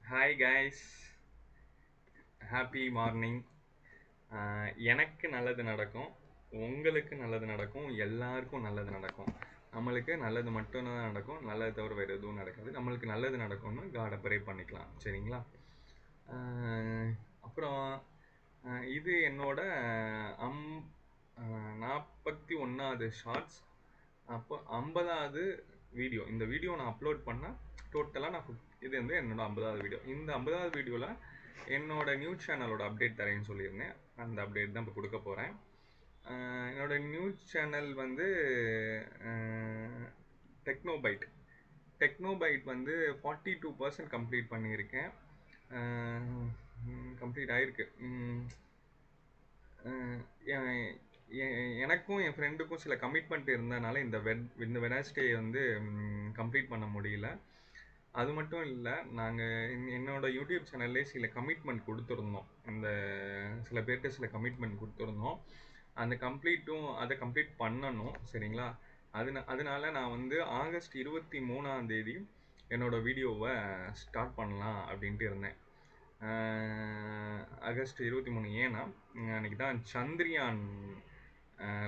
Hi guys, happy morning. எனக்கு நல்லது நடக்கும், உங்களுக்கு நல்லது நடக்கும், எல்லாருக்கும் நல்லது நடக்கும். நம்மளுக்கு நல்லது மட்டும்தான் நடக்கும், நல்லது தவிர வேறு எதுவும் நடக்காது. நம்மளுக்கு நல்லது நடக்கும்னு காடை ப்ரே பண்ணிக்கலாம், சரிங்களா? ஆஹ் அப்புறம் இது என்னோட அம் 41வது ஷார்ட்ஸ். அப்போ 50வது வீடியோ. இந்த வீடியோ நான் அப்லோட் பண்ணால் டோட்டலாக இது வந்து என்னோட 50வது வீடியோ. இந்த 50வது வீடியோவில் என்னோட நியூஸ் சேனலோட அப்டேட் தரேன்னு சொல்லியிருந்தேன். அந்த அப்டேட் தான் இப்போ கொடுக்க போகிறேன். என்னோட நியூஸ் சேனல் வந்து டெக்னோபைட். டெக்னோபைட் வந்து 42% கம்ப்ளீட் பண்ணியிருக்கேன். கம்ப்ளீட் ஆகிருக்கு. எனக்கும் என் ஃப்ரெண்டுக்கும் சில கமிட்மெண்ட் இருந்தனால இந்த வெனஸ்டே வந்து கம்ப்ளீட் பண்ண முடியல. அது மட்டும் இல்லை, நாங்கள் என்னோட யூடியூப் சேனல்லே சில கமிட்மெண்ட் கொடுத்துருந்தோம். சில பேர்கிட்ட சில கமிட்மெண்ட் கொடுத்துருந்தோம். அதை கம்ப்ளீட் பண்ணணும், சரிங்களா? அதனால நான் வந்து ஆகஸ்ட் 23 என்னோட வீடியோவை ஸ்டார்ட் பண்ணலாம் அப்படின்ட்டு இருந்தேன். ஆகஸ்ட் 23. ஏன்னா அன்றைக்கி தான் சந்திரயான்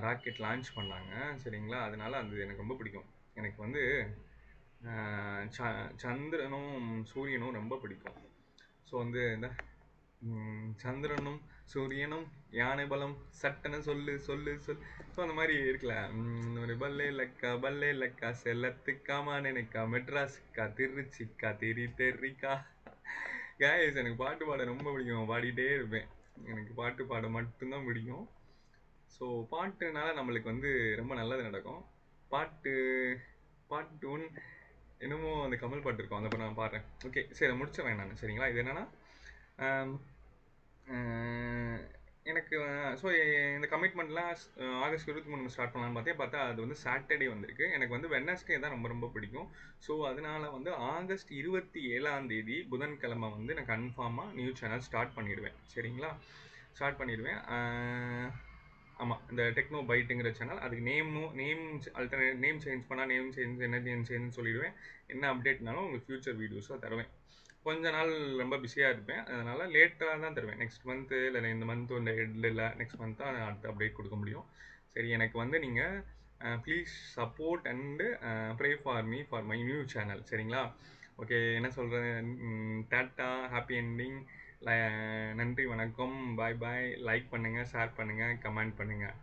ராக்கெட் லான்ச் பண்ணாங்க, சரிங்களா? அதனால் அது எனக்கு ரொம்ப பிடிக்கும். எனக்கு வந்து சந்திரனும் சூரியனும் ரொம்ப பிடிக்கும். ஸோ வந்து இந்த சந்திரனும் சூரியனும் யானை பலம் சட்டனை சொல்லு சொல்லு சொல். ஸோ அந்த மாதிரி இருக்குல்ல, ஒரு பல்லே லக்கா செல்லத்துக்காமா நினைக்கா மெட்ராஸுக்கா திருச்சிக்கா தெரிக்கா. கேஸ், எனக்கு பாட்டு பாட ரொம்ப பிடிக்கும், பாடிட்டே இருப்பேன். எனக்கு பாட்டு பாட மட்டும்தான் பிடிக்கும். ஸோ பாட்டுனால நம்மளுக்கு வந்து ரொம்ப நல்லது நடக்கும். பாட்டு ஒன்று என்னமோ அந்த கமல் பாட்டு இருக்கும், அந்த நான் பாடுறேன். ஓகே, சரி, முடிச்சிடறேன் நான், சரிங்களா? இது என்னென்னா, எனக்கு ஸோ இந்த கமிட்மெண்ட்லாம் ஆகஸ்ட் 23 ஸ்டார்ட் பண்ணலான்னு பார்த்தா அது வந்து சாட்டர்டே வந்திருக்கு. எனக்கு வந்து வெட்னஸ்டே தான் ரொம்ப ரொம்ப பிடிக்கும். ஸோ அதனால் வந்து ஆகஸ்ட் 27 புதன்கிழமை வந்து நான் கன்ஃபார்மாக நியூஸ் சேனல் ஸ்டார்ட் பண்ணிவிடுவேன், சரிங்களா? ஸ்டார்ட் பண்ணிடுவேன். ஆமாம், இந்த டெக்னோ பைட்டுங்கிற சேனல். அதுக்கு ஆல்டர்னேட் நேம் சேஞ்ச் பண்ணால் என்ன சேஞ்சுன்னு சொல்லிடுவேன். என்ன அப்டேட்னாலும் உங்களுக்கு ஃப்யூச்சர் வீடியோஸாக தருவேன். கொஞ்ச நாள் ரொம்ப பிஸியாக இருப்பேன், அதனால் லேட்டாக தான் தருவேன். நெக்ஸ்ட் மந்த்து இல்லை இந்த மந்த்து இந்த எண்டில் நெக்ஸ்ட் மந்த் தான் அடுத்த அப்டேட் கொடுக்க முடியும். சரி, எனக்கு வந்து நீங்கள் please support and pray for me for my new channel, சரிங்களா? ஓகே, என்ன சொல்கிறேன், டாட்டா, ஹாப்பி என்டிங், நன்றி, வணக்கம், பாய் பாய். லைக் பண்ணுங்கள், ஷேர் பண்ணுங்கள், கமெண்ட் பண்ணுங்கள்.